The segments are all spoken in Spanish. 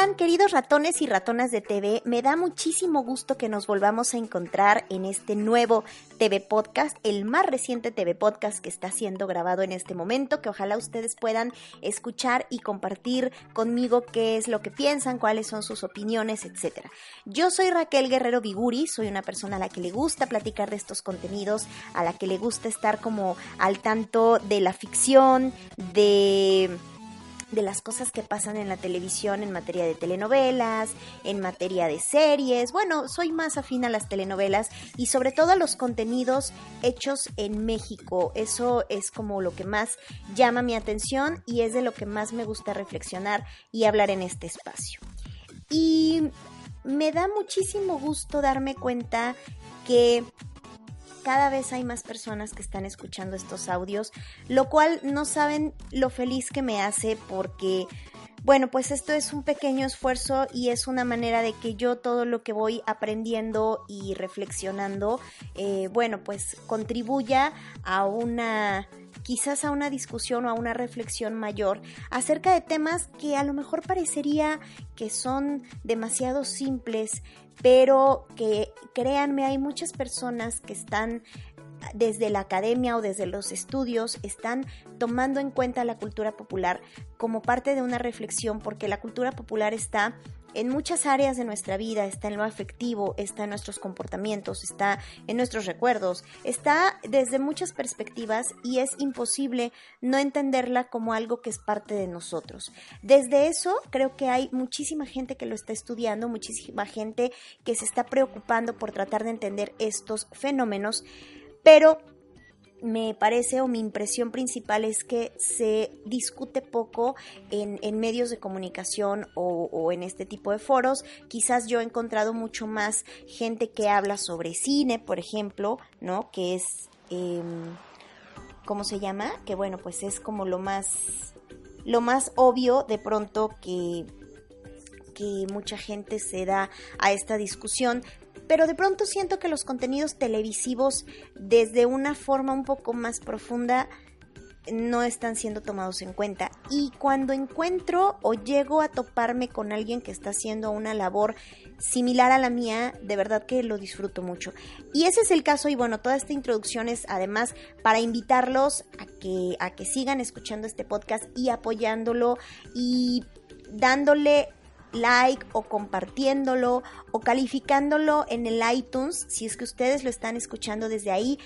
están, queridos ratones y ratonas de TV? Me da muchísimo gusto que nos volvamos a encontrar en este nuevo TV Podcast, el más reciente TV Podcast que está siendo grabado en este momento, que ojalá ustedes puedan escuchar y compartir conmigo qué es lo que piensan, cuáles son sus opiniones, etc. Yo soy Raquel Guerrero Viguri, soy una persona a la que le gusta platicar de estos contenidos, a la que le gusta estar como al tanto de la ficción, de las cosas que pasan en la televisión en materia de telenovelas, en materia de series. Bueno, soy más afín a las telenovelas y sobre todo a los contenidos hechos en México. Eso es como lo que más llama mi atención y es de lo que más me gusta reflexionar y hablar en este espacio. Y me da muchísimo gusto darme cuenta que cada vez hay más personas que están escuchando estos audios, lo cual no saben lo feliz que me hace porque, bueno, pues esto es un pequeño esfuerzo y es una manera de que yo todo lo que voy aprendiendo y reflexionando, bueno, pues contribuya a quizás a una discusión o a una reflexión mayor acerca de temas que a lo mejor parecería que son demasiado simples, pero que créanme, hay muchas personas que están desde la academia o desde los estudios, están tomando en cuenta la cultura popular como parte de una reflexión, porque la cultura popular está en muchas áreas de nuestra vida, está en lo afectivo, está en nuestros comportamientos, está en nuestros recuerdos, está desde muchas perspectivas y es imposible no entenderla como algo que es parte de nosotros. Desde eso creo que hay muchísima gente que lo está estudiando, muchísima gente que se está preocupando por tratar de entender estos fenómenos, pero me parece, o mi impresión principal es que se discute poco en medios de comunicación o en este tipo de foros. Quizás yo he encontrado mucho más gente que habla sobre cine, por ejemplo, ¿no? Que es, ¿cómo se llama? Que bueno, pues es como lo más obvio de pronto que mucha gente se da a esta discusión. Pero de pronto siento que los contenidos televisivos, desde una forma un poco más profunda, no están siendo tomados en cuenta. Y cuando encuentro o llego a toparme con alguien que está haciendo una labor similar a la mía, de verdad que lo disfruto mucho. Y ese es el caso, y bueno, toda esta introducción es además para invitarlos a que sigan escuchando este podcast y apoyándolo y dándole like o compartiéndolo o calificándolo en el iTunes, si es que ustedes lo están escuchando desde ahí.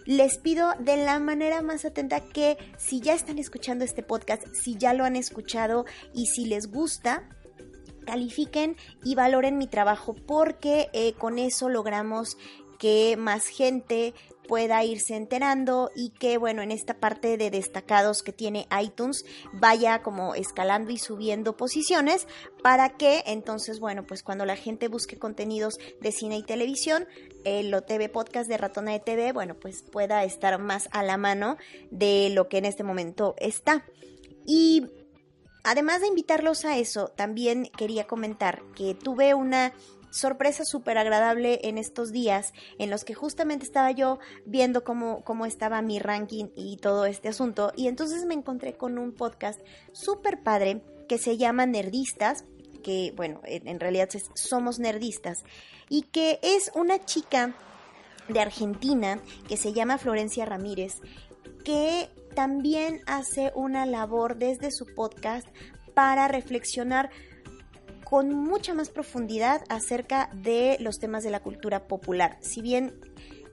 Les pido de la manera más atenta que si ya están escuchando este podcast, si ya lo han escuchado y si les gusta, califiquen y valoren mi trabajo, porque con eso logramos que más gente pueda irse enterando y que, bueno, en esta parte de destacados que tiene iTunes vaya como escalando y subiendo posiciones para que entonces, bueno, pues cuando la gente busque contenidos de cine y televisión, el TV Podcast de Ratona de TV, bueno, pues pueda estar más a la mano de lo que en este momento está. Y además de invitarlos a eso, también quería comentar que tuve una sorpresa súper agradable en estos días en los que justamente estaba yo viendo cómo estaba mi ranking y todo este asunto, y entonces me encontré con un podcast súper padre que se llama Nerdistas, que bueno, en realidad somos nerdistas, y que es una chica de Argentina que se llama Florencia Ramírez, que también hace una labor desde su podcast para reflexionar con mucha más profundidad acerca de los temas de la cultura popular. Si bien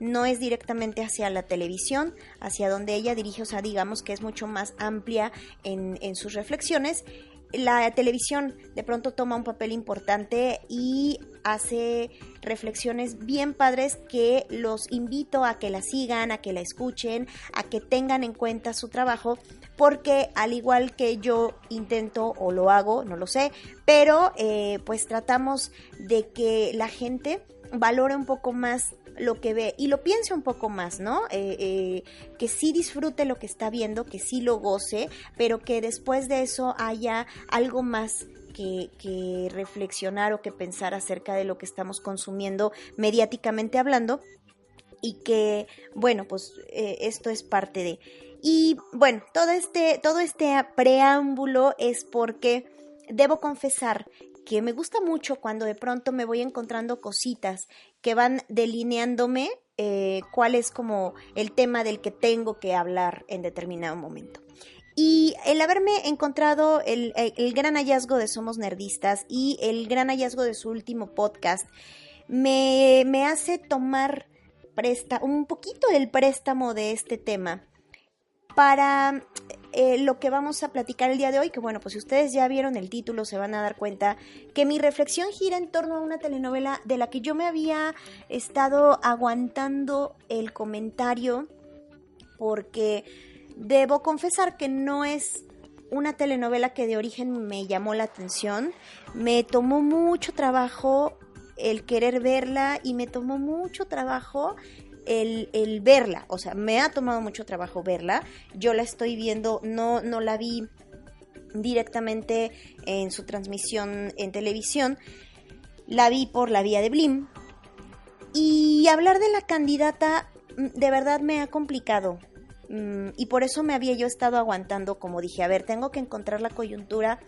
no es directamente hacia la televisión, hacia donde ella dirige, o sea, digamos que es mucho más amplia en sus reflexiones, la televisión de pronto toma un papel importante y hace reflexiones bien padres que los invito a que la sigan, a que la escuchen, a que tengan en cuenta su trabajo, porque al igual que yo intento o lo hago, no lo sé, pero pues tratamos de que la gente valore un poco más lo que ve y lo piense un poco más, ¿no? Que sí disfrute lo que está viendo, que sí lo goce, pero que después de eso haya algo más que reflexionar o que pensar acerca de lo que estamos consumiendo mediáticamente hablando, y que, bueno, pues esto es parte de... Y bueno, todo este preámbulo es porque debo confesar que me gusta mucho cuando de pronto me voy encontrando cositas que van delineándome cuál es como el tema del que tengo que hablar en determinado momento. Y el haberme encontrado el gran hallazgo de Somos Nerdistas y el gran hallazgo de su último podcast me hace tomar un poquito del préstamo de este tema para lo que vamos a platicar el día de hoy, que bueno, pues si ustedes ya vieron el título se van a dar cuenta que mi reflexión gira en torno a una telenovela de la que yo me había estado aguantando el comentario, porque debo confesar que no es una telenovela que de origen me llamó la atención. Me tomó mucho trabajo el querer verla y me tomó mucho trabajo el verla, o sea, me ha tomado mucho trabajo verla. Yo la estoy viendo, no la vi directamente en su transmisión en televisión, la vi por la vía de Blim, y hablar de la candidata de verdad me ha complicado, y por eso me había yo estado aguantando, como dije, a ver, tengo que encontrar la coyuntura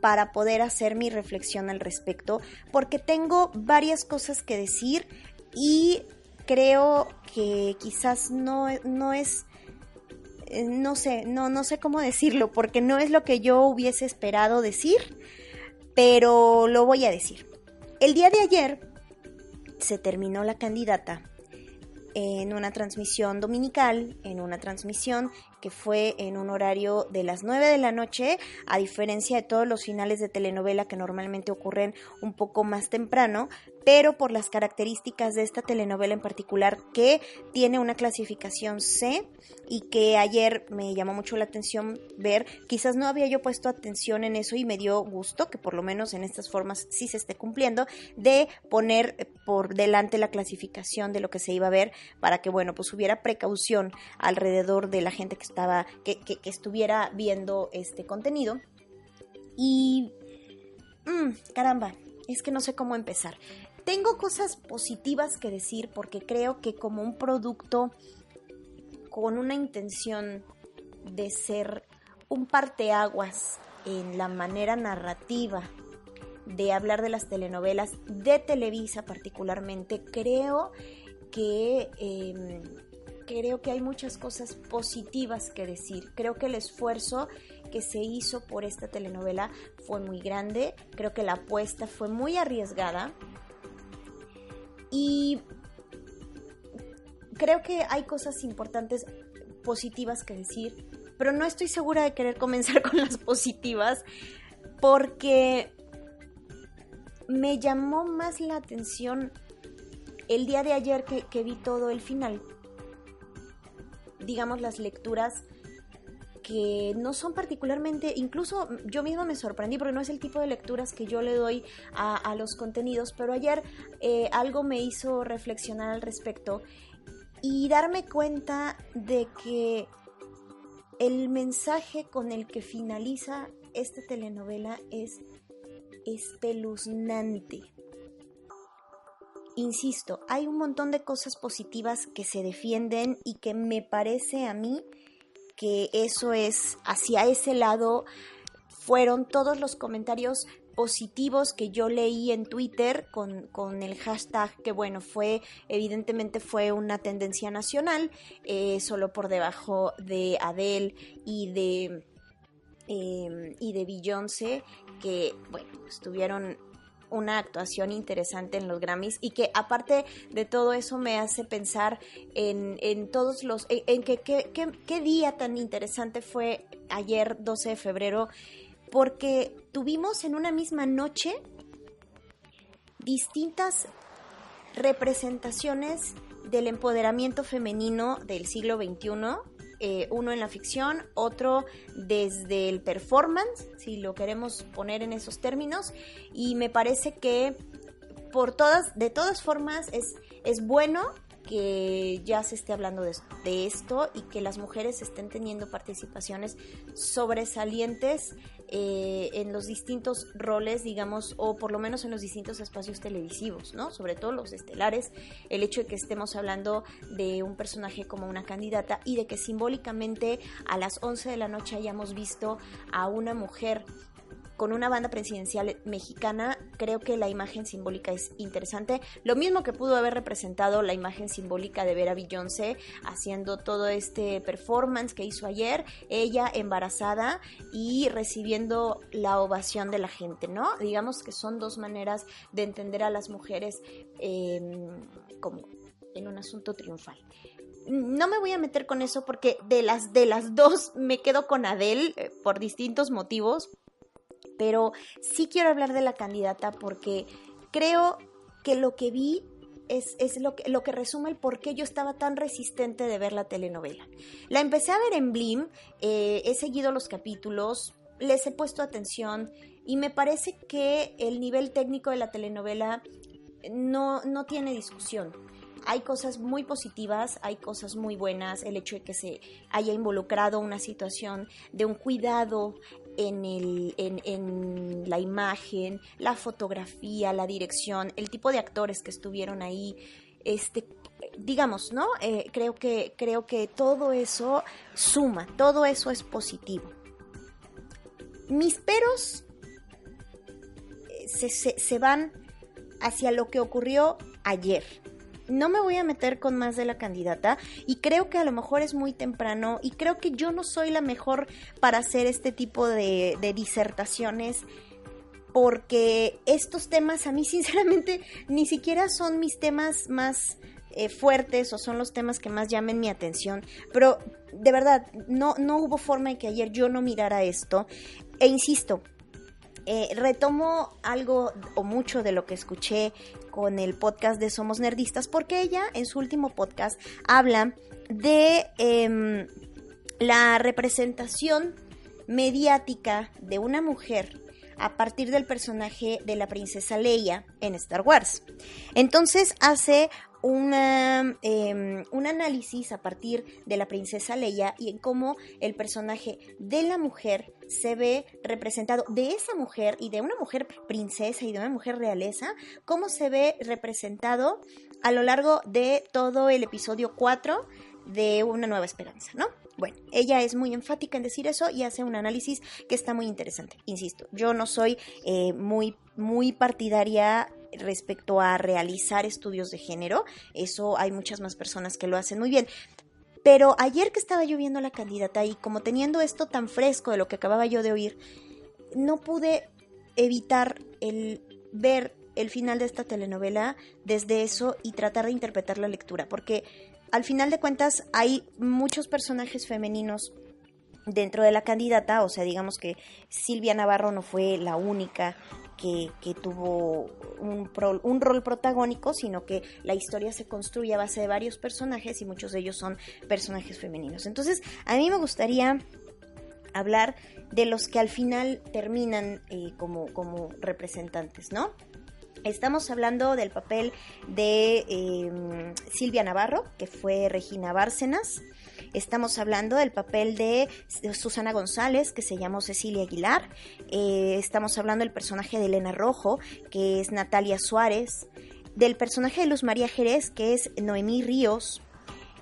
para poder hacer mi reflexión al respecto, porque tengo varias cosas que decir y creo que quizás no es, no sé cómo decirlo, porque no es lo que yo hubiese esperado decir, pero lo voy a decir. El día de ayer se terminó la candidata en una transmisión dominical, en una transmisión que fue en un horario de las 9 de la noche, a diferencia de todos los finales de telenovela que normalmente ocurren un poco más temprano, pero por las características de esta telenovela en particular, que tiene una clasificación C y que ayer me llamó mucho la atención ver, quizás no había yo puesto atención en eso y me dio gusto que por lo menos en estas formas sí se esté cumpliendo, de poner por delante la clasificación de lo que se iba a ver, para que bueno, pues hubiera precaución alrededor de la gente que estuviera viendo este contenido. Y caramba, es que no sé cómo empezar. Tengo cosas positivas que decir porque creo que como un producto con una intención de ser un parteaguas en la manera narrativa de hablar de las telenovelas de Televisa particularmente, creo que hay muchas cosas positivas que decir. Creo que el esfuerzo que se hizo por esta telenovela fue muy grande, creo que la apuesta fue muy arriesgada y creo que hay cosas importantes, positivas que decir, pero no estoy segura de querer comenzar con las positivas porque me llamó más la atención el día de ayer que vi todo el final. Digamos, las lecturas que no son particularmente, incluso yo misma me sorprendí porque no es el tipo de lecturas que yo le doy a los contenidos, pero ayer algo me hizo reflexionar al respecto y darme cuenta de que el mensaje con el que finaliza esta telenovela es espeluznante. Insisto, hay un montón de cosas positivas que se defienden y que me parece a mí que eso es, hacia ese lado fueron todos los comentarios positivos que yo leí en Twitter con el hashtag que bueno, evidentemente fue una tendencia nacional, solo por debajo de Adele y de Beyoncé, que bueno, tuvieron una actuación interesante en los Grammys y que aparte de todo eso me hace pensar en todos los, en qué día tan interesante fue ayer 12 de febrero, porque tuvimos en una misma noche distintas representaciones del empoderamiento femenino del siglo XXI, uno en la ficción, otro desde el performance, si lo queremos poner en esos términos, y me parece que de todas formas es bueno que ya se esté hablando de esto y que las mujeres estén teniendo participaciones sobresalientes en los distintos roles, digamos, o por lo menos en los distintos espacios televisivos, ¿no? Sobre todo los estelares, el hecho de que estemos hablando de un personaje como una candidata y de que simbólicamente a las 11 de la noche hayamos visto a una mujer con una banda presidencial mexicana, creo que la imagen simbólica es interesante. Lo mismo que pudo haber representado la imagen simbólica de ver a Beyoncé haciendo todo este performance que hizo ayer, ella embarazada y recibiendo la ovación de la gente, ¿no? Digamos que son dos maneras de entender a las mujeres como en un asunto triunfal. No me voy a meter con eso porque de las dos me quedo con Adele por distintos motivos, pero sí quiero hablar de la candidata porque creo que lo que vi es lo que resume el por qué yo estaba tan resistente de ver la telenovela. La empecé a ver en Blim, he seguido los capítulos, les he puesto atención y me parece que el nivel técnico de la telenovela no tiene discusión. Hay cosas muy positivas, hay cosas muy buenas, el hecho de que se haya involucrado una situación de un cuidado en la imagen, la fotografía, la dirección, el tipo de actores que estuvieron ahí, digamos, ¿no? Creo que todo eso suma, todo eso es positivo. Mis peros se van hacia lo que ocurrió ayer. No me voy a meter con más de la candidata y creo que a lo mejor es muy temprano y creo que yo no soy la mejor para hacer este tipo de disertaciones porque estos temas a mí sinceramente ni siquiera son mis temas más fuertes o son los temas que más llamen mi atención, pero de verdad no hubo forma de que ayer yo no mirara esto e insisto, retomo algo o mucho de lo que escuché con el podcast de Somos Nerdistas, porque ella en su último podcast habla de la representación mediática de una mujer a partir del personaje de la princesa Leia en Star Wars. Entonces hace un análisis a partir de la princesa Leia y en cómo el personaje de la mujer se ve representado, de esa mujer y de una mujer princesa y de una mujer realeza, cómo se ve representado a lo largo de todo el episodio 4 de Una Nueva Esperanza, ¿no? Bueno, ella es muy enfática en decir eso y hace un análisis que está muy interesante. Insisto, yo no soy muy partidaria respecto a realizar estudios de género, eso hay muchas más personas que lo hacen muy bien. Pero ayer que estaba yo viendo la candidata y como teniendo esto tan fresco de lo que acababa yo de oír, no pude evitar el ver el final de esta telenovela desde eso y tratar de interpretar la lectura, porque al final de cuentas hay muchos personajes femeninos dentro de la candidata, o sea, digamos que Silvia Navarro no fue la única que tuvo un rol protagónico, sino que la historia se construye a base de varios personajes y muchos de ellos son personajes femeninos. Entonces, a mí me gustaría hablar de los que al final terminan como representantes, ¿no? Estamos hablando del papel de Silvia Navarro, que fue Regina Bárcenas. Estamos hablando del papel de Susana González, que se llamó Cecilia Aguilar. Estamos hablando del personaje de Elena Rojo, que es Natalia Suárez. Del personaje de Luz María Jerez, que es Noemí Ríos.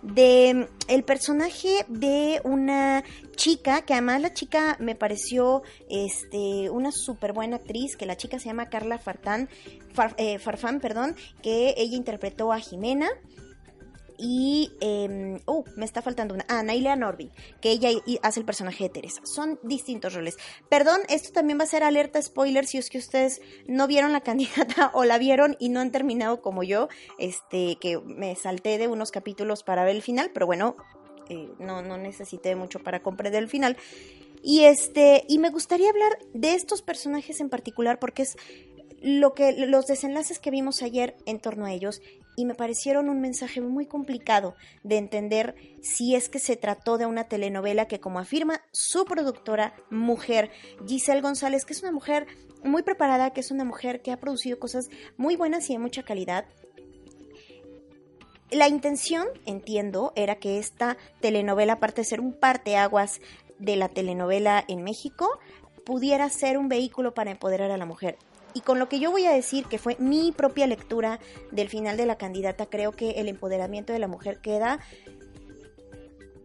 De el personaje de una chica, que además la chica me pareció una súper buena actriz, que la chica se llama Carla Farfán, que ella interpretó a Jimena. Y me está faltando una. Nailea Norby, que ella hace el personaje de Teresa. Son distintos roles. Perdón, esto también va a ser alerta spoiler si es que ustedes no vieron la candidata o la vieron y no han terminado como yo, que me salté de unos capítulos para ver el final, pero bueno, no necesité mucho para comprender el final. Y me gustaría hablar de estos personajes en particular porque es los desenlaces que vimos ayer en torno a ellos y me parecieron un mensaje muy complicado de entender si es que se trató de una telenovela que, como afirma su productora mujer, Giselle González, que es una mujer muy preparada, que es una mujer que ha producido cosas muy buenas y de mucha calidad. La intención, entiendo, era que esta telenovela, aparte de ser un parteaguas de la telenovela en México, pudiera ser un vehículo para empoderar a la mujer. Y con lo que yo voy a decir, que fue mi propia lectura del final de la candidata, creo que el empoderamiento de la mujer queda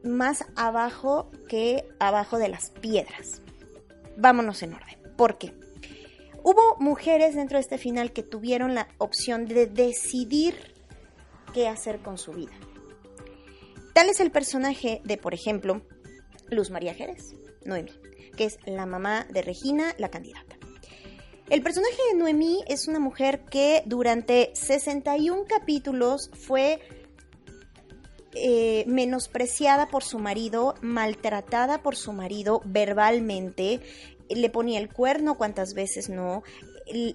más abajo que abajo de las piedras. Vámonos en orden. ¿Por qué? Hubo mujeres dentro de este final que tuvieron la opción de decidir qué hacer con su vida. Tal es el personaje de, por ejemplo, Luz María Jerez, Noemí, que es la mamá de Regina, la candidata. El personaje de Noemí es una mujer que durante 61 capítulos fue menospreciada por su marido, maltratada por su marido verbalmente, le ponía el cuerno cuantas veces no,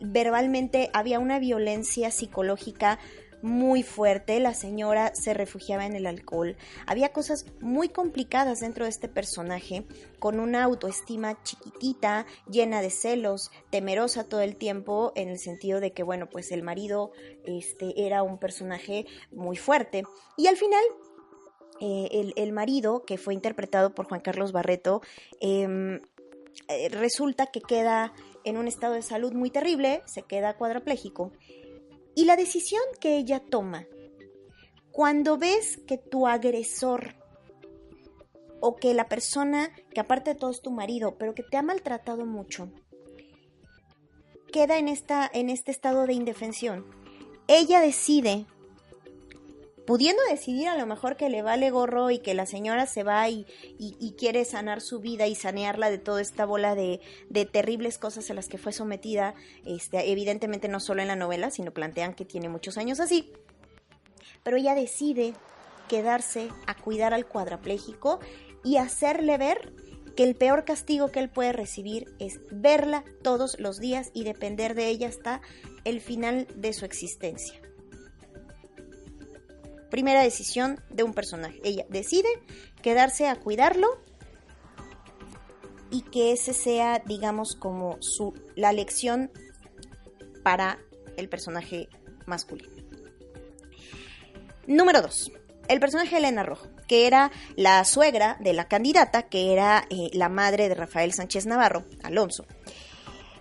verbalmente había una violencia psicológica muy fuerte, la señora se refugiaba en el alcohol, había cosas muy complicadas dentro de este personaje, con una autoestima chiquitita, llena de celos, temerosa todo el tiempo, en el sentido de que, bueno, pues el marido era un personaje muy fuerte, y al final el marido, que fue interpretado por Juan Carlos Barreto, resulta que queda en un estado de salud muy terrible, se queda cuadrapléjico. Y la decisión que ella toma, cuando ves que tu agresor o que la persona que aparte de todo es tu marido, pero que te ha maltratado mucho, queda en este estado de indefensión, ella decide, pudiendo decidir a lo mejor que le vale gorro y que la señora se va y quiere sanar su vida y sanearla de toda esta bola de terribles cosas a las que fue sometida, evidentemente no solo en la novela, sino plantean que tiene muchos años así, pero ella decide quedarse a cuidar al cuadrapléjico y hacerle ver que el peor castigo que él puede recibir es verla todos los días y depender de ella hasta el final de su existencia. Primera decisión de un personaje. Ella decide quedarse a cuidarlo y que ese sea, digamos, como la lección para el personaje masculino. Número 2. El personaje de Elena Rojo, que era la suegra de la candidata, que era la madre de Rafael Sánchez Navarro, Alonso.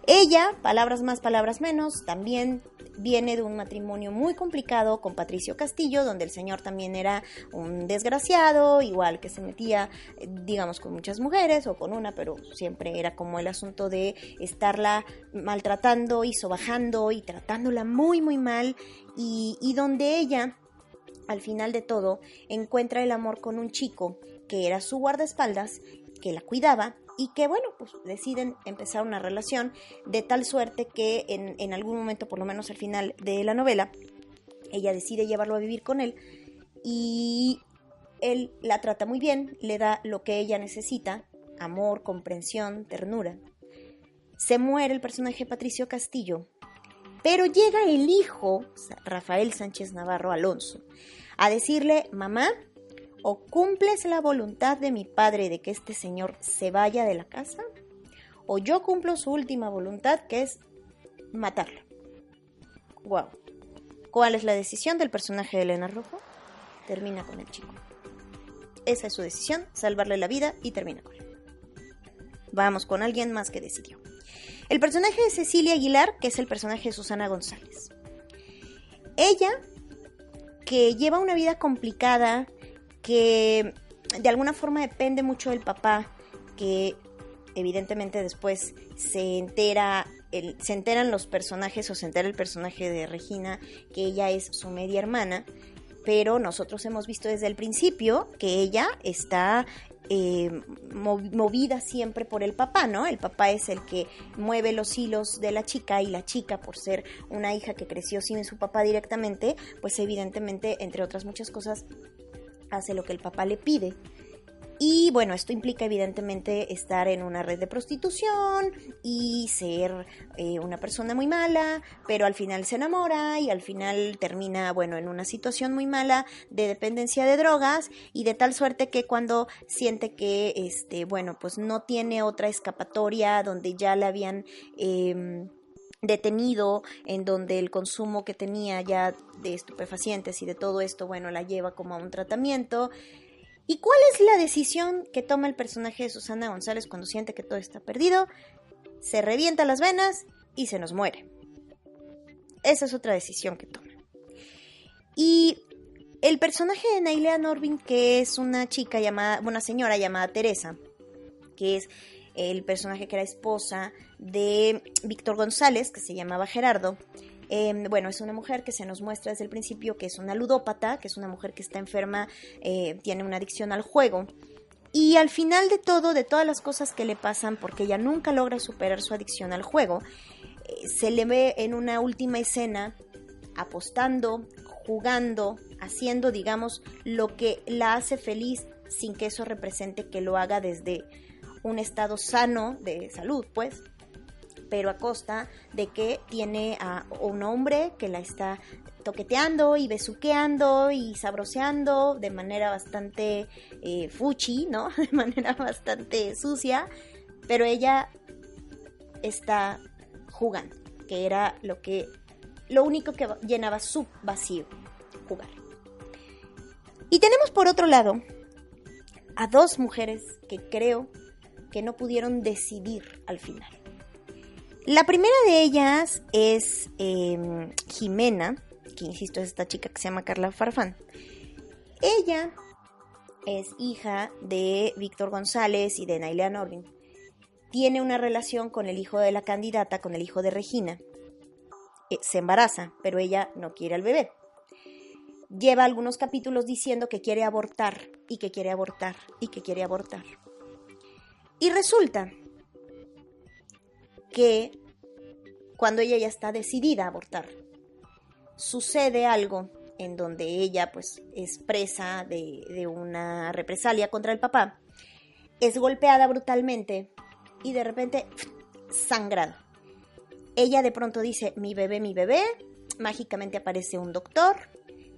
Ella, palabras más, palabras menos, también viene de un matrimonio muy complicado con Patricio Castillo, donde el señor también era un desgraciado, igual que se metía, digamos, con muchas mujeres o con una, pero siempre era como el asunto de estarla maltratando y sobajando y tratándola muy, muy mal, y donde ella, al final de todo, encuentra el amor con un chico que era su guardaespaldas, que la cuidaba, y que, bueno, pues deciden empezar una relación de tal suerte que en algún momento, por lo menos al final de la novela, ella decide llevarlo a vivir con él y él la trata muy bien, le da lo que ella necesita, amor, comprensión, ternura. Se muere el personaje Patricio Castillo, pero llega el hijo, Rafael Sánchez Navarro, Alonso, a decirle: mamá, o cumples la voluntad de mi padre de que este señor se vaya de la casa, o yo cumplo su última voluntad, que es matarlo. Wow. ¿Cuál es la decisión del personaje de Elena Rojo? Termina con el chico. Esa es su decisión, salvarle la vida, y termina con él. Vamos con alguien más que decidió. El personaje de Cecilia Aguilar, que es el personaje de Susana González. Ella, que lleva una vida complicada, que de alguna forma depende mucho del papá, que evidentemente después se enteran los personajes, o se entera el personaje de Regina, que ella es su media hermana, pero nosotros hemos visto desde el principio que ella está movida siempre por el papá, ¿no? El papá es el que mueve los hilos de la chica, y la chica, por ser una hija que creció sin su papá directamente, pues evidentemente, entre otras muchas cosas, hace lo que el papá le pide. Y bueno, esto implica evidentemente estar en una red de prostitución y ser una persona muy mala, pero al final se enamora y al final termina, bueno, en una situación muy mala de dependencia de drogas, y de tal suerte que cuando siente que, bueno, pues no tiene otra escapatoria, donde ya la habían detenido, en donde el consumo que tenía ya de estupefacientes y de todo esto, bueno, la lleva como a un tratamiento. ¿Y cuál es la decisión que toma el personaje de Susana González cuando siente que todo está perdido? Se revienta las venas y se nos muere. Esa es otra decisión que toma. Y el personaje de Nailea Norvin, que es una señora llamada Teresa, que es el personaje que era esposa de Víctor González, que se llamaba Gerardo. Bueno, es una mujer que se nos muestra desde el principio que es una ludópata, que es una mujer que está enferma, tiene una adicción al juego. Y al final de todo, de todas las cosas que le pasan, porque ella nunca logra superar su adicción al juego, se le ve en una última escena apostando, jugando, haciendo, digamos, lo que la hace feliz sin que eso represente que lo haga desde un estado sano de salud, pues, pero a costa de que tiene a un hombre que la está toqueteando y besuqueando y sabroseando de manera bastante fuchi, ¿no? De manera bastante sucia, pero ella está jugando, que era lo único que llenaba su vacío, jugar. Y tenemos por otro lado a dos mujeres que creo que no pudieron decidir al final. La primera de ellas es Jimena, que insisto es esta chica que se llama Carla Farfán. Ella es hija de Víctor González y de Nailea Norvin. Tiene una relación con el hijo de la candidata, con el hijo de Regina. Se embaraza, pero ella no quiere al bebé. Lleva algunos capítulos diciendo que quiere abortar y que quiere abortar y que quiere abortar. Y resulta que cuando ella ya está decidida a abortar, sucede algo en donde ella pues es presa de una represalia contra el papá, es golpeada brutalmente y de repente sangrada. Ella de pronto dice, mi bebé, mágicamente aparece un doctor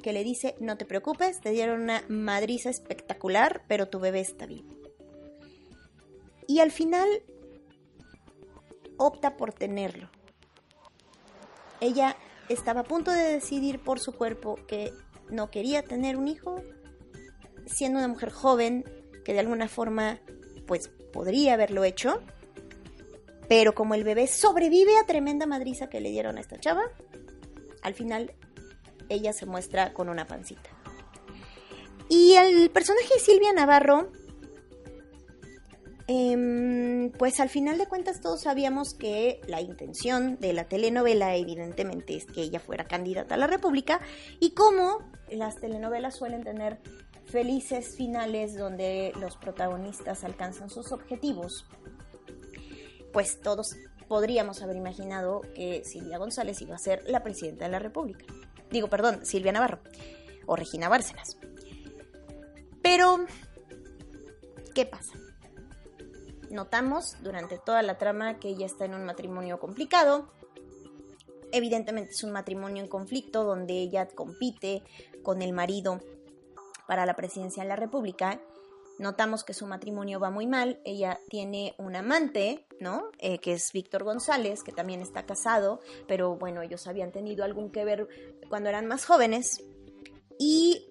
que le dice, no te preocupes, te dieron una madriza espectacular, pero tu bebé está vivo. Y al final opta por tenerlo. Ella estaba a punto de decidir por su cuerpo que no quería tener un hijo, siendo una mujer joven que de alguna forma pues podría haberlo hecho, pero como el bebé sobrevive a tremenda madriza que le dieron a esta chava, al final ella se muestra con una pancita. Y el personaje de Silvia Navarro, pues al final de cuentas todos sabíamos que la intención de la telenovela evidentemente es que ella fuera candidata a la República, y como las telenovelas suelen tener felices finales donde los protagonistas alcanzan sus objetivos, pues todos podríamos haber imaginado que Silvia González iba a ser la presidenta de la República. Silvia Navarro o Regina Bárcenas. Pero, ¿qué pasa? Notamos durante toda la trama que ella está en un matrimonio complicado. Evidentemente es un matrimonio en conflicto donde ella compite con el marido para la presidencia de la República. Notamos que su matrimonio va muy mal. Ella tiene un amante, ¿no? Que es Víctor González, que también está casado, pero bueno, ellos habían tenido algún que ver cuando eran más jóvenes. Y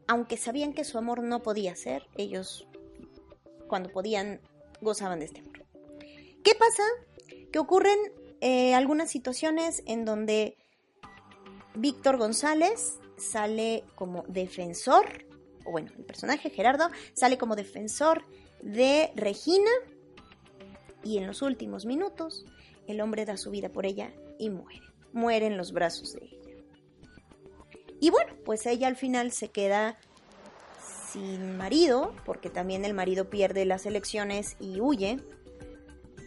aunque sabían que su amor no podía ser, ellos, cuando podían, gozaban de este amor. ¿Qué pasa? Que ocurren algunas situaciones en donde Víctor González sale como defensor, o bueno, el personaje Gerardo sale como defensor de Regina, y en los últimos minutos el hombre da su vida por ella y muere en los brazos de ella. Y bueno, pues ella al final se queda sin marido, porque también el marido pierde las elecciones y huye,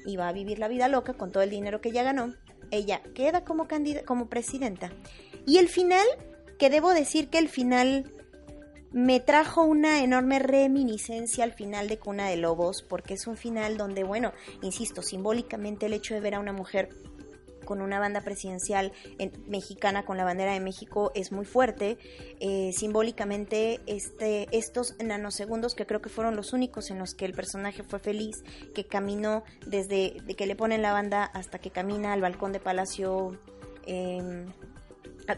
y va a vivir la vida loca con todo el dinero que ella ganó. Ella queda como presidenta. Y el final, que debo decir que el final me trajo una enorme reminiscencia al final de Cuna de Lobos, porque es un final donde, bueno, insisto, simbólicamente el hecho de ver a una mujer con una banda presidencial mexicana con la bandera de México es muy fuerte. Simbólicamente estos nanosegundos, que creo que fueron los únicos en los que el personaje fue feliz, que caminó desde que le ponen la banda hasta que camina al balcón de Palacio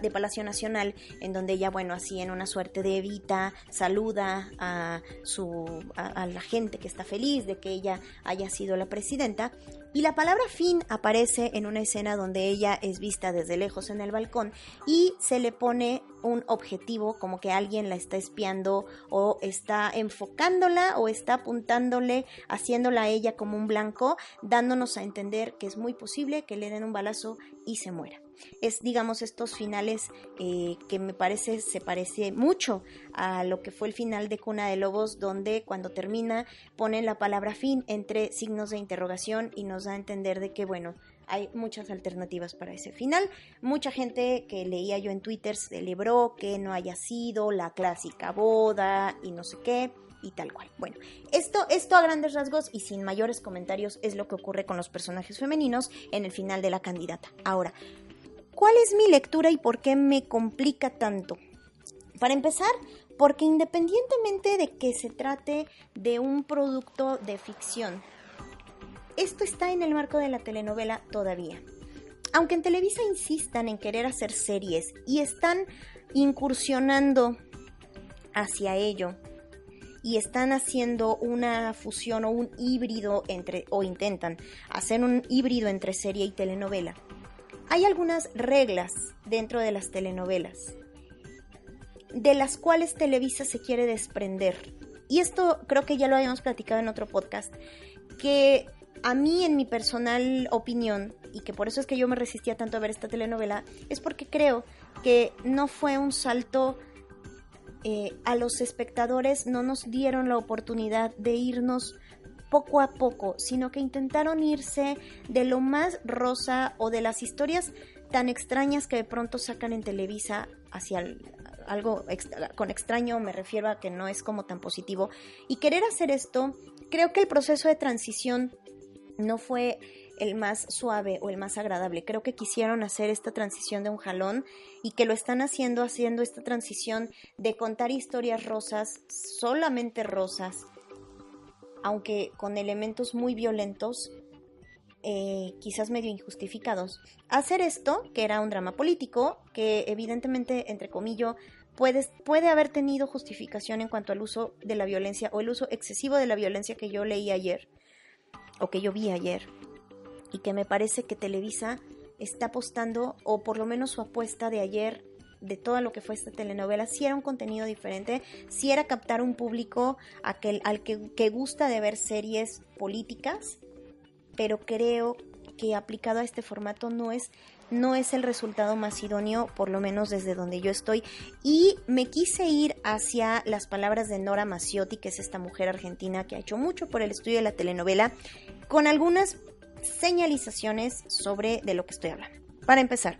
de Palacio Nacional, en donde ella, bueno, así en una suerte de Evita, saluda a la gente que está feliz de que ella haya sido la presidenta, y la palabra fin aparece en una escena donde ella es vista desde lejos en el balcón y se le pone un objetivo, como que alguien la está espiando o está enfocándola o está apuntándole, haciéndola a ella como un blanco, dándonos a entender que es muy posible que le den un balazo y se muera. Es, digamos, estos finales que me parece, se parece mucho a lo que fue el final de Cuna de Lobos, donde cuando termina ponen la palabra fin entre signos de interrogación y nos da a entender de que, bueno, hay muchas alternativas para ese final. Mucha gente que leía yo en Twitter celebró que no haya sido la clásica boda y no sé qué, y tal cual. Bueno, esto a grandes rasgos y sin mayores comentarios es lo que ocurre con los personajes femeninos en el final de La Candidata. Ahora, ¿cuál es mi lectura y por qué me complica tanto? Para empezar, porque independientemente de que se trate de un producto de ficción, esto está en el marco de la telenovela todavía. Aunque en Televisa insistan en querer hacer series y están incursionando hacia ello y están haciendo una fusión o un híbrido o intentan hacer un híbrido entre serie y telenovela, hay algunas reglas dentro de las telenovelas de las cuales Televisa se quiere desprender. Y esto creo que ya lo habíamos platicado en otro podcast, que a mí, en mi personal opinión, y que por eso es que yo me resistía tanto a ver esta telenovela, es porque creo que no fue un salto, a los espectadores no nos dieron la oportunidad de irnos poco a poco, sino que intentaron irse de lo más rosa o de las historias tan extrañas que de pronto sacan en Televisa hacia algo con extraño me refiero a que no es como tan positivo, y querer hacer esto, creo que el proceso de transición no fue el más suave o el más agradable. Creo que quisieron hacer esta transición de un jalón y que lo están haciendo esta transición de contar historias rosas, solamente rosas, aunque con elementos muy violentos, quizás medio injustificados. Hacer esto, que era un drama político, que evidentemente, entre comillas, puede haber tenido justificación en cuanto al uso de la violencia o el uso excesivo de la violencia que yo leí ayer, o que yo vi ayer, y que me parece que Televisa está apostando, o por lo menos su apuesta de ayer, de todo lo que fue esta telenovela, si era un contenido diferente, si era captar un público al que gusta de ver series políticas, pero creo que aplicado a este formato no es el resultado más idóneo, por lo menos desde donde yo estoy. Y me quise ir hacia las palabras de Nora Masiotti, que es esta mujer argentina que ha hecho mucho por el estudio de la telenovela, con algunas señalizaciones de lo que estoy hablando. Para empezar,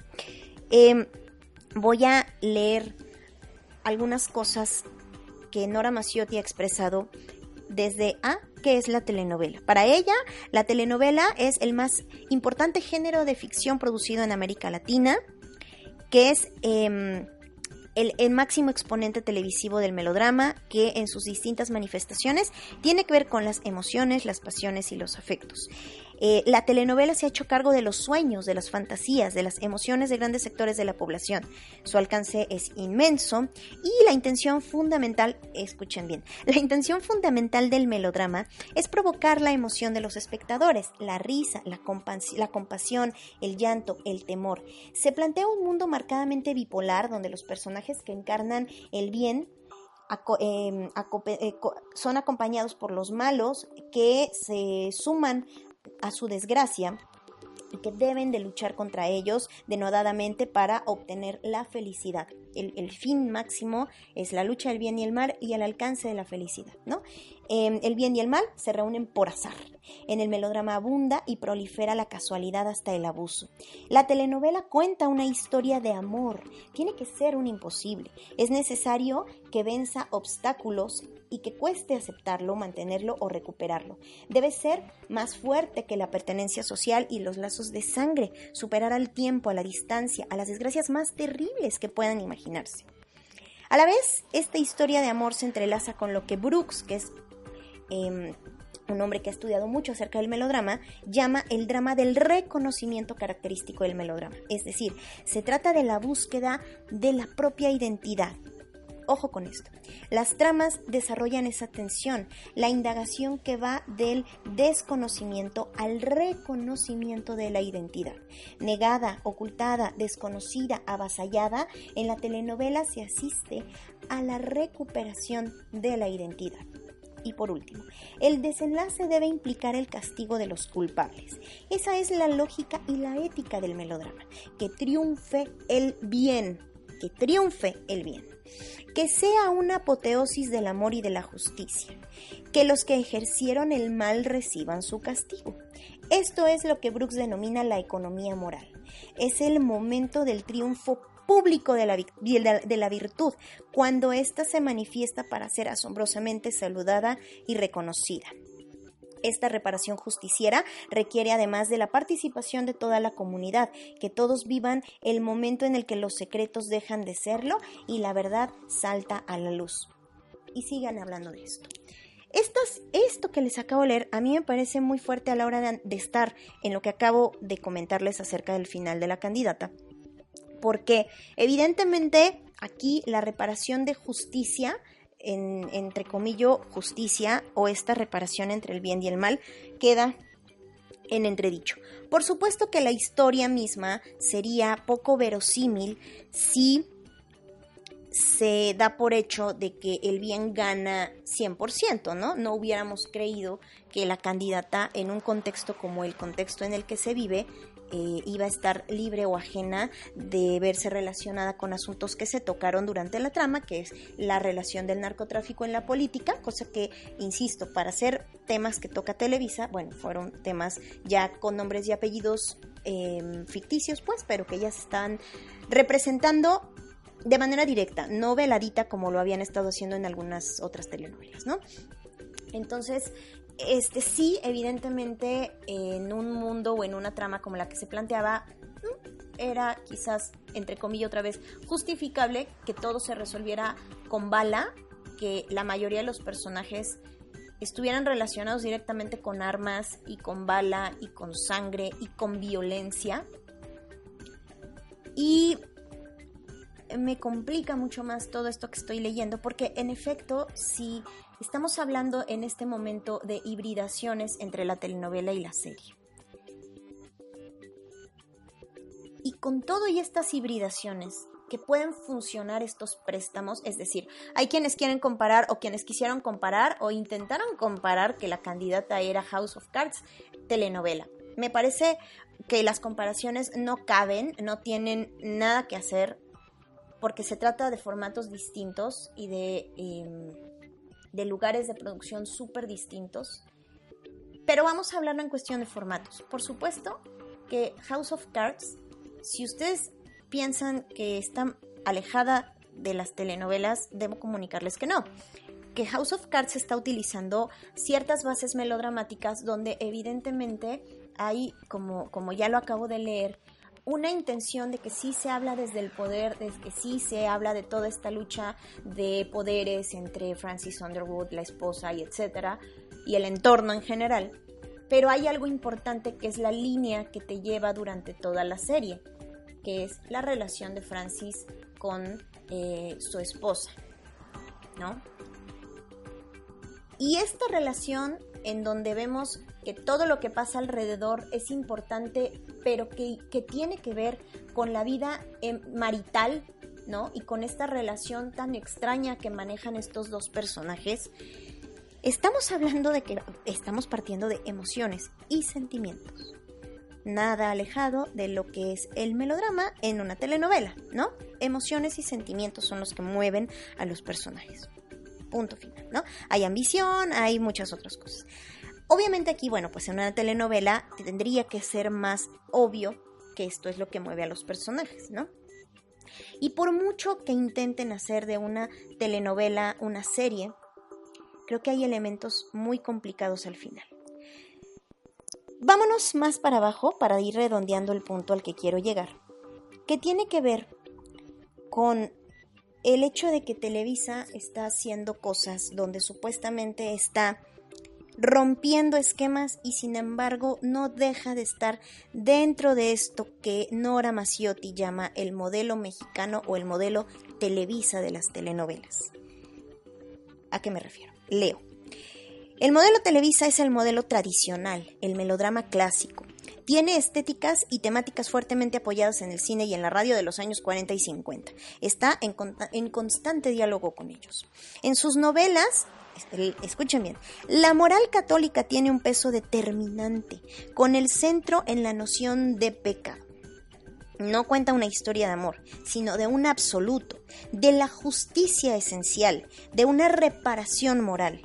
voy a leer algunas cosas que Nora Masiotti ha expresado desde ¿qué es la telenovela? Para ella, la telenovela es el más importante género de ficción producido en América Latina, que es el máximo exponente televisivo del melodrama, que en sus distintas manifestaciones tiene que ver con las emociones, las pasiones y los afectos. La telenovela se ha hecho cargo de los sueños, de las fantasías, de las emociones de grandes sectores de la población. Su alcance es inmenso y la intención fundamental, escuchen bien, la intención fundamental del melodrama es provocar la emoción de los espectadores, la risa, la compasión, el llanto, el temor. Se plantea un mundo marcadamente bipolar donde los personajes que encarnan el bien son acompañados por los malos que se suman a su desgracia y que deben de luchar contra ellos denodadamente para obtener la felicidad. El fin máximo es la lucha del bien y el mal y el alcance de la felicidad, ¿no? El bien y el mal se reúnen por azar. En el melodrama abunda y prolifera la casualidad hasta el abuso. La telenovela cuenta una historia de amor. Tiene que ser un imposible. Es necesario que venza obstáculos y que cueste aceptarlo, mantenerlo o recuperarlo. Debe ser más fuerte que la pertenencia social y los lazos de sangre, superar al tiempo, a la distancia, a las desgracias más terribles que puedan imaginarse. A la vez, esta historia de amor se entrelaza con lo que Brooks, que es un hombre que ha estudiado mucho acerca del melodrama, llama el drama del reconocimiento característico del melodrama. Es decir, se trata de la búsqueda de la propia identidad. Ojo con esto. Las tramas desarrollan esa tensión, la indagación que va del desconocimiento al reconocimiento de la identidad. Negada, ocultada, desconocida, avasallada, en la telenovela se asiste a la recuperación de la identidad. Y por último, el desenlace debe implicar el castigo de los culpables. Esa es la lógica y la ética del melodrama. Que triunfe el bien. Que triunfe el bien. Que sea una apoteosis del amor y de la justicia. Que los que ejercieron el mal reciban su castigo. Esto es lo que Brooks denomina la economía moral. Es el momento del triunfo público de la virtud, cuando ésta se manifiesta para ser asombrosamente saludada y reconocida. Esta reparación justiciera requiere además de la participación de toda la comunidad, que todos vivan el momento en el que los secretos dejan de serlo y la verdad salta a la luz. Y sigan hablando de esto. Esto que les acabo de leer a mí me parece muy fuerte a la hora de estar en lo que acabo de comentarles acerca del final de La Candidata. Porque evidentemente aquí la reparación de justicia, entre comillas justicia, o esta reparación entre el bien y el mal, queda en entredicho. Por supuesto que la historia misma sería poco verosímil si se da por hecho de que el bien gana 100%, ¿no? No hubiéramos creído que la candidata, en un contexto como el contexto en el que se vive, iba a estar libre o ajena de verse relacionada con asuntos que se tocaron durante la trama, que es la relación del narcotráfico en la política, cosa que, insisto, para ser temas que toca Televisa, bueno, fueron temas ya con nombres y apellidos ficticios, pues, pero que ya se están representando de manera directa, no veladita como lo habían estado haciendo en algunas otras telenovelas, ¿no? Entonces, sí, evidentemente, en un mundo o en una trama como la que se planteaba, era quizás, entre comillas otra vez, justificable que todo se resolviera con bala, que la mayoría de los personajes estuvieran relacionados directamente con armas y con bala y con sangre y con violencia. Y me complica mucho más todo esto que estoy leyendo, porque en efecto, si estamos hablando en este momento de hibridaciones entre la telenovela y la serie. Y con todo y estas hibridaciones que pueden funcionar estos préstamos, es decir, hay quienes quieren comparar o quienes quisieron comparar o intentaron comparar que La Candidata era House of Cards, telenovela. Me parece que las comparaciones no caben, no tienen nada que hacer, porque se trata de formatos distintos y de lugares de producción súper distintos. Pero vamos a hablarlo en cuestión de formatos. Por supuesto que House of Cards, si ustedes piensan que está alejada de las telenovelas, debo comunicarles que no. Que House of Cards está utilizando ciertas bases melodramáticas donde evidentemente hay, como ya lo acabo de leer, una intención de que sí se habla desde el poder, de que sí se habla de toda esta lucha de poderes entre Frances Underwood, la esposa y etcétera, y el entorno en general. Pero hay algo importante que es la línea que te lleva durante toda la serie, que es la relación de Frances con su esposa, ¿no? Y esta relación en donde vemos que todo lo que pasa alrededor es importante, pero que tiene que ver con la vida marital, ¿no? Y con esta relación tan extraña que manejan estos dos personajes. Estamos hablando de que estamos partiendo de emociones y sentimientos. Nada alejado de lo que es el melodrama en una telenovela, ¿no? Emociones y sentimientos son los que mueven a los personajes. Punto final, ¿no? Hay ambición, hay muchas otras cosas. Obviamente aquí, bueno, pues en una telenovela tendría que ser más obvio que esto es lo que mueve a los personajes, ¿no? Y por mucho que intenten hacer de una telenovela una serie, creo que hay elementos muy complicados al final. Vámonos más para abajo para ir redondeando el punto al que quiero llegar, que tiene que ver con el hecho de que Televisa está haciendo cosas donde supuestamente está rompiendo esquemas y sin embargo no deja de estar dentro de esto que Nora Maciotti llama el modelo mexicano o el modelo Televisa de las telenovelas. ¿A qué me refiero? Leo. El modelo Televisa es el modelo tradicional, el melodrama clásico. Tiene estéticas y temáticas fuertemente apoyadas en el cine y en la radio de los años 40 y 50. Está en constante diálogo con ellos. En sus novelas, escuchen bien, la moral católica tiene un peso determinante, con el centro en la noción de pecado. No cuenta una historia de amor, sino de un absoluto, de la justicia esencial, de una reparación moral.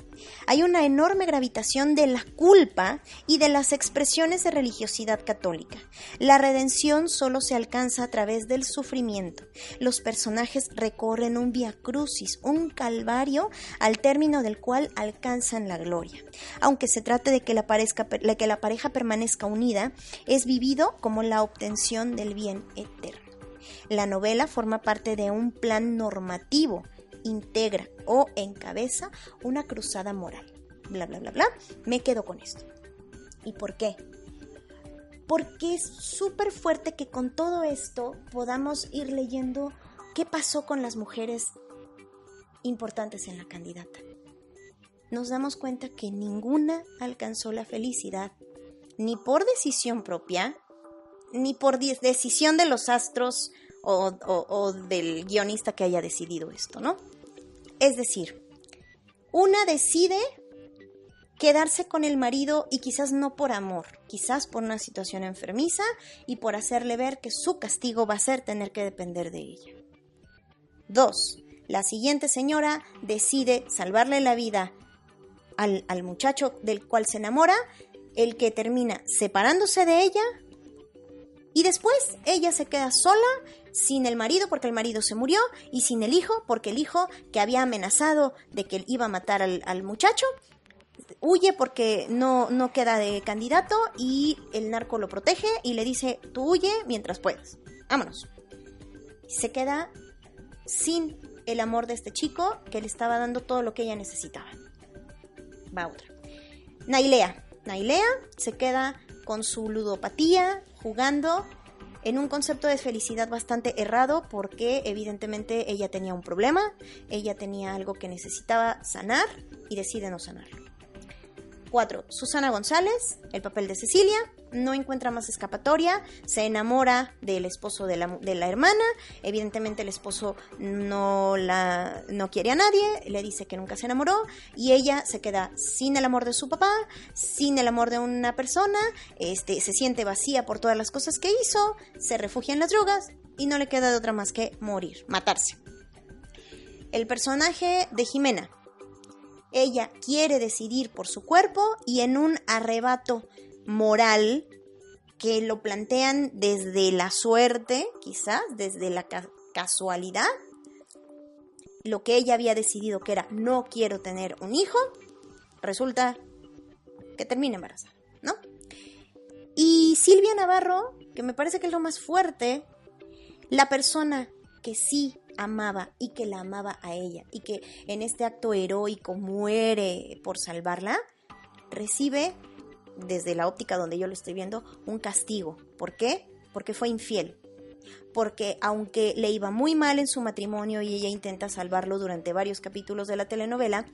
Hay una enorme gravitación de la culpa y de las expresiones de religiosidad católica. La redención solo se alcanza a través del sufrimiento. Los personajes recorren un vía crucis, un calvario, al término del cual alcanzan la gloria. Aunque se trate de que la pareja permanezca unida, es vivido como la obtención del bien eterno. La novela forma parte de un plan normativo, integra o encabeza una cruzada moral. Bla, bla, bla, bla. Me quedo con esto. ¿Y por qué? Porque es súper fuerte que con todo esto podamos ir leyendo qué pasó con las mujeres importantes en la candidata. Nos damos cuenta que ninguna alcanzó la felicidad, ni por decisión propia, ni por decisión de los astros o del guionista que haya decidido esto, ¿no? Es decir, una decide quedarse con el marido y quizás no por amor, quizás por una situación enfermiza y por hacerle ver que su castigo va a ser tener que depender de ella. 2. La siguiente señora decide salvarle la vida al muchacho del cual se enamora, el que termina separándose de ella, y después ella se queda sola, sin el marido porque el marido se murió, y sin el hijo porque el hijo, que había amenazado de que iba a matar al muchacho, huye porque no queda de candidato y el narco lo protege y le dice: tú huye mientras puedas, vámonos. Se queda sin el amor de este chico que le estaba dando todo lo que ella necesitaba. Va otra. Nailea se queda con su ludopatía, jugando en un concepto de felicidad bastante errado, porque evidentemente ella tenía un problema, ella tenía algo que necesitaba sanar y decide no sanarlo. 4. Susana González, el papel de Cecilia, no encuentra más escapatoria, se enamora del esposo de la hermana, evidentemente el esposo no quiere a nadie, le dice que nunca se enamoró, y ella se queda sin el amor de su papá, sin el amor de una persona, se siente vacía por todas las cosas que hizo, se refugia en las drogas y no le queda de otra más que morir, matarse. El personaje de Jimena. Ella quiere decidir por su cuerpo y en un arrebato moral que lo plantean desde la suerte, quizás, desde la casualidad, lo que ella había decidido que era: no quiero tener un hijo, resulta que termina embarazada, ¿no? Y Silvia Navarro, que me parece que es lo más fuerte, la persona que sí amaba y que la amaba a ella y que en este acto heroico muere por salvarla, recibe, desde la óptica donde yo lo estoy viendo, un castigo. ¿Por qué? Porque fue infiel. Porque aunque le iba muy mal en su matrimonio y ella intenta salvarlo durante varios capítulos de la telenovela,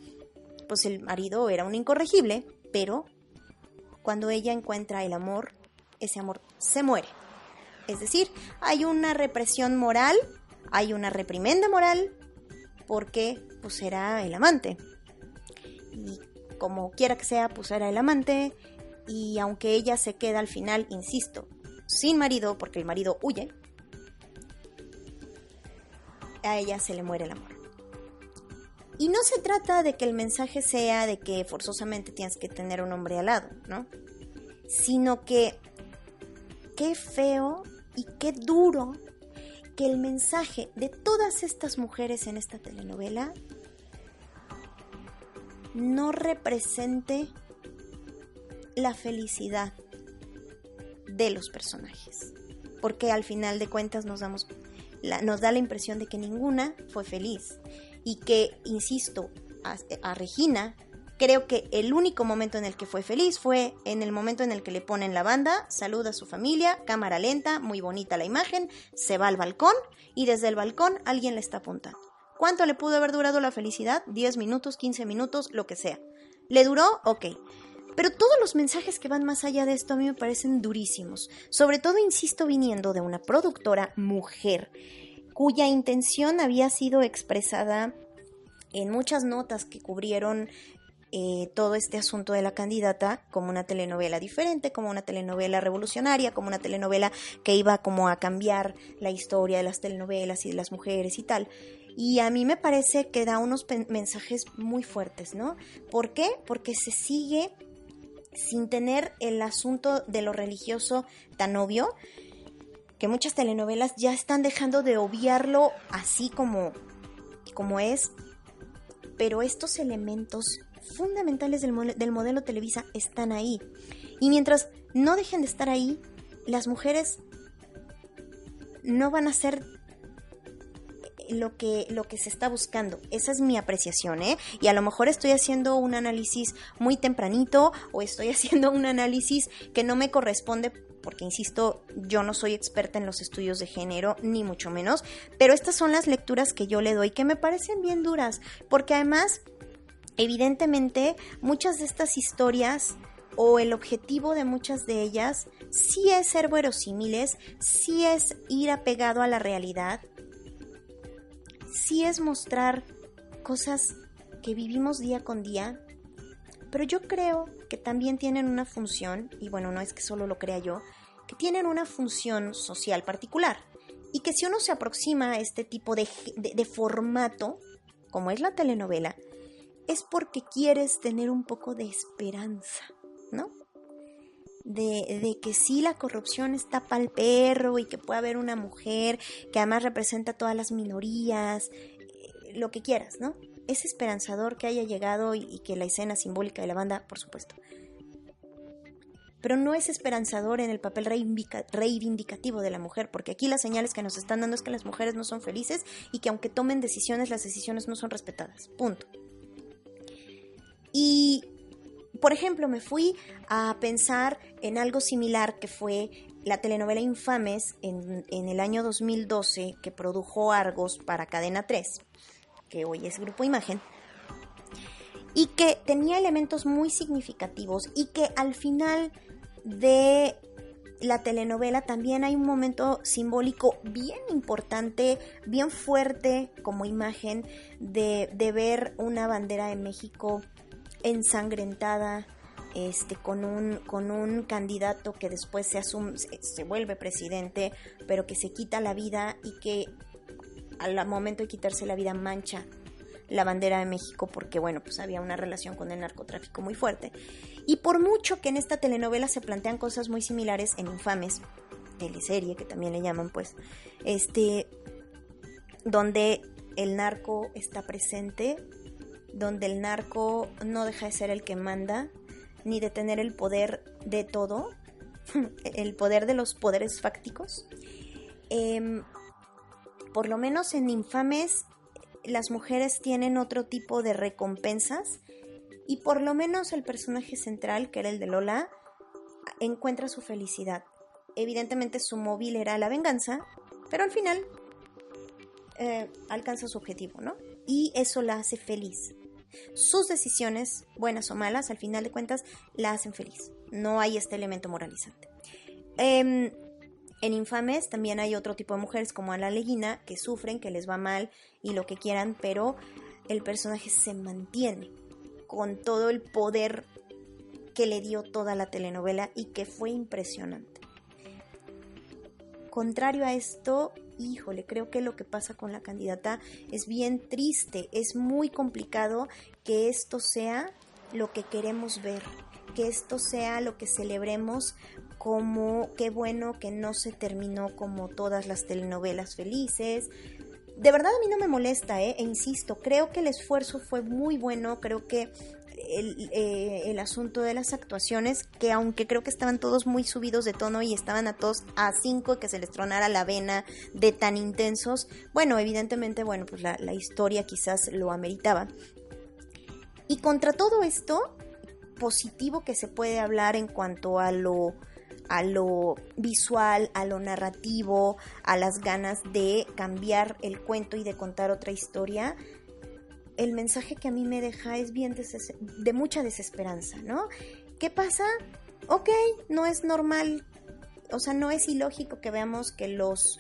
pues el marido era un incorregible, pero cuando ella encuentra el amor, ese amor se muere. Es decir, hay una represión moral, hay una reprimenda moral, porque pues era el amante. Y como quiera que sea, pues era el amante, y aunque ella se queda al final, insisto, sin marido, porque el marido huye, a ella se le muere el amor. Y no se trata de que el mensaje sea de que forzosamente tienes que tener un hombre al lado, ¿no? Sino que qué feo y qué duro que el mensaje de todas estas mujeres en esta telenovela no represente la felicidad de los personajes, porque al final de cuentas nos da la impresión de que ninguna fue feliz y que, insisto, a Regina Creo que el único momento en el que fue feliz fue en el momento en el que le ponen la banda, saluda a su familia, cámara lenta, muy bonita la imagen, se va al balcón y desde el balcón alguien le está apuntando. ¿Cuánto le pudo haber durado la felicidad? 10 minutos, 15 minutos, lo que sea. ¿Le duró? Ok. Pero todos los mensajes que van más allá de esto a mí me parecen durísimos. Sobre todo, insisto, viniendo de una productora mujer, cuya intención había sido expresada en muchas notas que cubrieron todo este asunto de la candidata como una telenovela diferente, como una telenovela revolucionaria, como una telenovela que iba como a cambiar la historia de las telenovelas y de las mujeres y tal. Y a mí me parece que da unos mensajes muy fuertes, ¿no? ¿Por qué? Porque se sigue sin tener el asunto de lo religioso tan obvio, que muchas telenovelas ya están dejando de obviarlo así como es, pero estos elementos fundamentales del modelo Televisa están ahí. Y mientras no dejen de estar ahí, las mujeres no van a ser lo que se está buscando. Esa es mi apreciación, ¿eh? Y a lo mejor estoy haciendo un análisis muy tempranito o estoy haciendo un análisis que no me corresponde porque, insisto, yo no soy experta en los estudios de género, ni mucho menos, pero estas son las lecturas que yo le doy, que me parecen bien duras, porque además, evidentemente, muchas de estas historias o el objetivo de muchas de ellas sí es ser verosímiles, sí es ir apegado a la realidad, sí es mostrar cosas que vivimos día con día, pero yo creo que también tienen una función, y bueno, no es que solo lo crea yo, que tienen una función social particular, y que si uno se aproxima a este tipo de formato, como es la telenovela, es porque quieres tener un poco de esperanza, ¿no? De que sí, la corrupción está pa'l perro y que puede haber una mujer que además representa a todas las minorías, lo que quieras, ¿no? Es esperanzador que haya llegado y que la escena simbólica de la banda, por supuesto. Pero no es esperanzador en el papel reivindicativo de la mujer, porque aquí las señales que nos están dando es que las mujeres no son felices y que aunque tomen decisiones, las decisiones no son respetadas. Punto. Y, por ejemplo, me fui a pensar en algo similar que fue la telenovela Infames en el año 2012 que produjo Argos para Cadena 3, que hoy es Grupo Imagen, y que tenía elementos muy significativos y que al final de la telenovela también hay un momento simbólico bien importante, bien fuerte como imagen de ver una bandera de México ensangrentada, con un candidato que después se vuelve presidente, pero que se quita la vida y que al momento de quitarse la vida mancha la bandera de México porque, bueno, pues había una relación con el narcotráfico muy fuerte. Y por mucho que en esta telenovela se plantean cosas muy similares en Infames, teleserie que también le llaman, pues, donde el narco está presente, donde el narco no deja de ser el que manda, ni de tener el poder de todo, el poder de los poderes fácticos. Por lo menos en Infames las mujeres tienen otro tipo de recompensas y por lo menos el personaje central, que era el de Lola, encuentra su felicidad. Evidentemente su móvil era la venganza, pero al final alcanza su objetivo, ¿no? Y eso la hace feliz. Sus decisiones, buenas o malas, al final de cuentas, la hacen feliz. No hay este elemento moralizante. En Infames también hay otro tipo de mujeres como Ana Leguina que sufren, que les va mal y lo que quieran, pero el personaje se mantiene con todo el poder que le dio toda la telenovela y que fue impresionante. Contrario a esto, híjole, creo que lo que pasa con la candidata es bien triste, es muy complicado que esto sea lo que queremos ver, que esto sea lo que celebremos como qué bueno que no se terminó como todas las telenovelas felices. De verdad a mí no me molesta, e insisto, creo que el esfuerzo fue muy bueno, creo que el asunto de las actuaciones, que aunque creo que estaban todos muy subidos de tono y estaban a todos a 5 que se les tronara la vena de tan intensos, bueno, evidentemente, bueno, pues la historia quizás lo ameritaba. Y contra todo esto positivo que se puede hablar en cuanto a lo visual, a lo narrativo, a las ganas de cambiar el cuento y de contar otra historia, el mensaje que a mí me deja es bien de mucha desesperanza, ¿no? ¿Qué pasa? Ok, no es normal, o sea, no es ilógico que veamos que los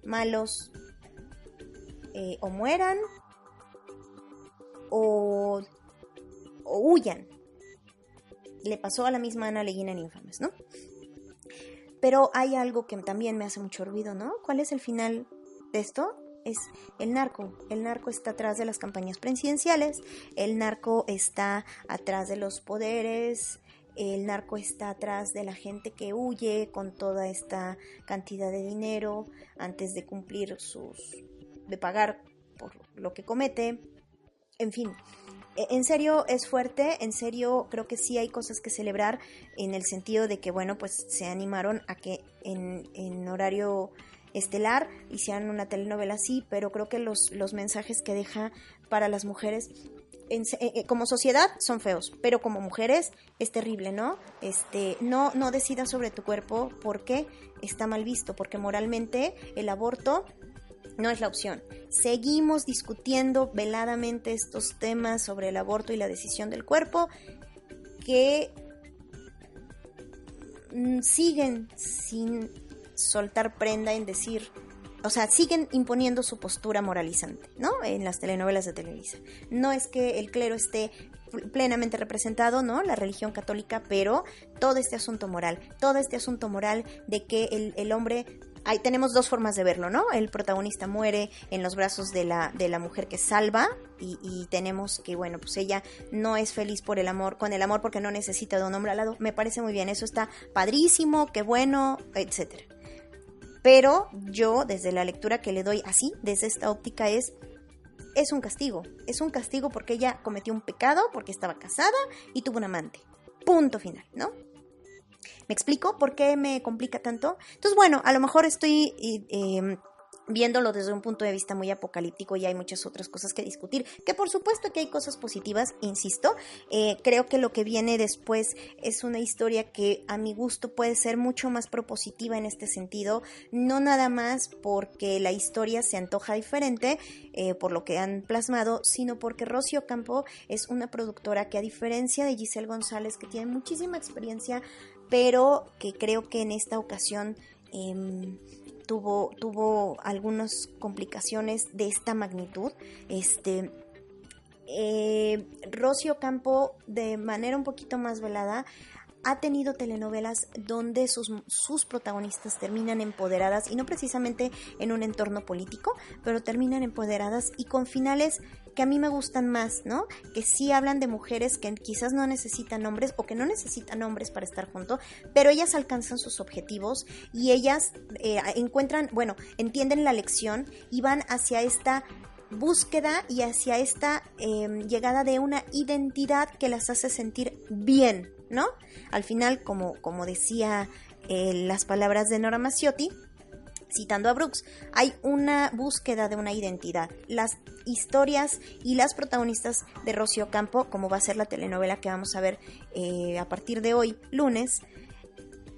malos o mueran o huyan. Le pasó a la misma Ana Leguina en Infames, ¿no? Pero hay algo que también me hace mucho ruido, ¿no? ¿Cuál es el final de esto? Es el narco. El narco está atrás de las campañas presidenciales, el narco está atrás de los poderes, el narco está atrás de la gente que huye con toda esta cantidad de dinero antes de cumplir de pagar por lo que comete. En fin, en serio es fuerte, en serio creo que sí hay cosas que celebrar en el sentido de que, bueno, pues se animaron a que en horario estelar hicieran una telenovela así, pero creo que los mensajes que deja para las mujeres como sociedad son feos, pero como mujeres es terrible, ¿no? No decidas sobre tu cuerpo porque está mal visto, porque moralmente el aborto no es la opción. Seguimos discutiendo veladamente estos temas sobre el aborto y la decisión del cuerpo que siguen sin soltar prenda en decir, o sea, siguen imponiendo su postura moralizante, ¿no? En las telenovelas de Televisa. No es que el clero esté plenamente representado, ¿no? La religión católica, pero todo este asunto moral de que el hombre... Ahí tenemos dos formas de verlo, ¿no? El protagonista muere en los brazos de la mujer que salva y tenemos que, bueno, pues ella no es feliz con el amor porque no necesita de un hombre al lado. Me parece muy bien, eso está padrísimo, qué bueno, etcétera. Pero yo, desde la lectura que le doy así, desde esta óptica es un castigo porque ella cometió un pecado, porque estaba casada y tuvo un amante. Punto final, ¿no? ¿Me explico por qué me complica tanto? Entonces, bueno, a lo mejor estoy viéndolo desde un punto de vista muy apocalíptico y hay muchas otras cosas que discutir, que por supuesto que hay cosas positivas, insisto. Creo que lo que viene después es una historia que a mi gusto puede ser mucho más propositiva en este sentido, no nada más porque la historia se antoja diferente por lo que han plasmado, sino porque Rocío Ocampo es una productora que, a diferencia de Giselle González, que tiene muchísima experiencia, pero que creo que en esta ocasión tuvo algunas complicaciones de esta magnitud. Rocío Ocampo, de manera un poquito más velada, ha tenido telenovelas donde sus protagonistas terminan empoderadas, y no precisamente en un entorno político, pero terminan empoderadas y con finales que a mí me gustan más, ¿no? Que sí hablan de mujeres que quizás no necesitan hombres o que no necesitan hombres para estar juntos, pero ellas alcanzan sus objetivos y ellas entienden la lección y van hacia esta búsqueda y hacia esta llegada de una identidad que las hace sentir bien, ¿no? Al final, como decía las palabras de Nora Masiotti, citando a Brooks, hay una búsqueda de una identidad. Las historias y las protagonistas de Rocío Ocampo, como va a ser la telenovela que vamos a ver a partir de hoy, lunes,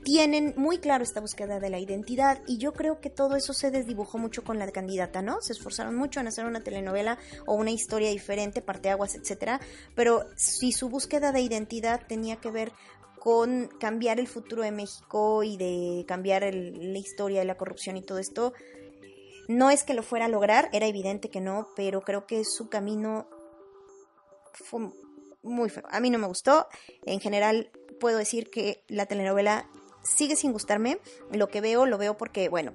tienen muy claro esta búsqueda de la identidad, y yo creo que todo eso se desdibujó mucho con la candidata, ¿no? Se esforzaron mucho en hacer una telenovela o una historia diferente, parteaguas, etcétera, pero si su búsqueda de identidad tenía que ver con cambiar el futuro de México y de cambiar la historia de la corrupción y todo esto, no es que lo fuera a lograr, era evidente que no, pero creo que su camino fue muy feo. A mí no me gustó. En general puedo decir que la telenovela sigue sin gustarme. Lo veo porque, bueno,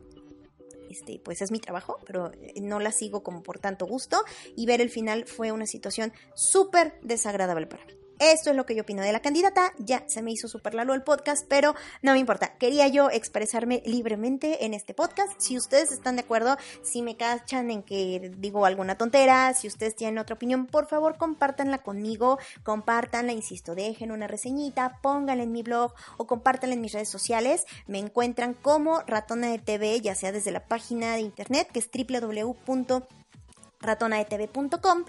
pues es mi trabajo, pero no la sigo como por tanto gusto, y ver el final fue una situación súper desagradable para mí. Esto es lo que yo opino de la candidata. Ya se me hizo súper largo el podcast, pero no me importa. Quería yo expresarme libremente en este podcast. Si ustedes están de acuerdo, si me cachan en que digo alguna tontera, si ustedes tienen otra opinión, por favor compártanla conmigo, compártanla, insisto, dejen una reseñita, pónganla en mi blog o compártanla en mis redes sociales. Me encuentran como Ratona de TV, ya sea desde la página de internet, que es www.ratonadetv.com,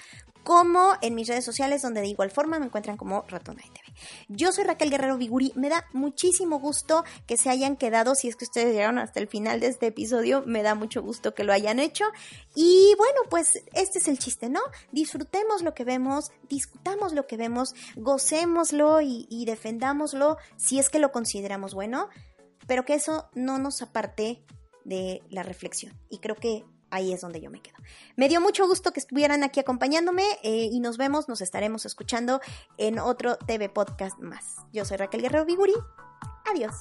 como en mis redes sociales, donde de igual forma me encuentran como Ratona de TV. Yo soy Raquel Guerrero Viguri, me da muchísimo gusto que se hayan quedado, si es que ustedes llegaron hasta el final de este episodio, me da mucho gusto que lo hayan hecho. Y bueno, pues este es el chiste, ¿no? Disfrutemos lo que vemos, discutamos lo que vemos, gocémoslo y defendámoslo si es que lo consideramos bueno, pero que eso no nos aparte de la reflexión. Y creo que ahí es donde yo me quedo. Me dio mucho gusto que estuvieran aquí acompañándome y nos estaremos escuchando en otro TV Podcast más. Yo soy Raquel Guerrero Viguri. Adiós.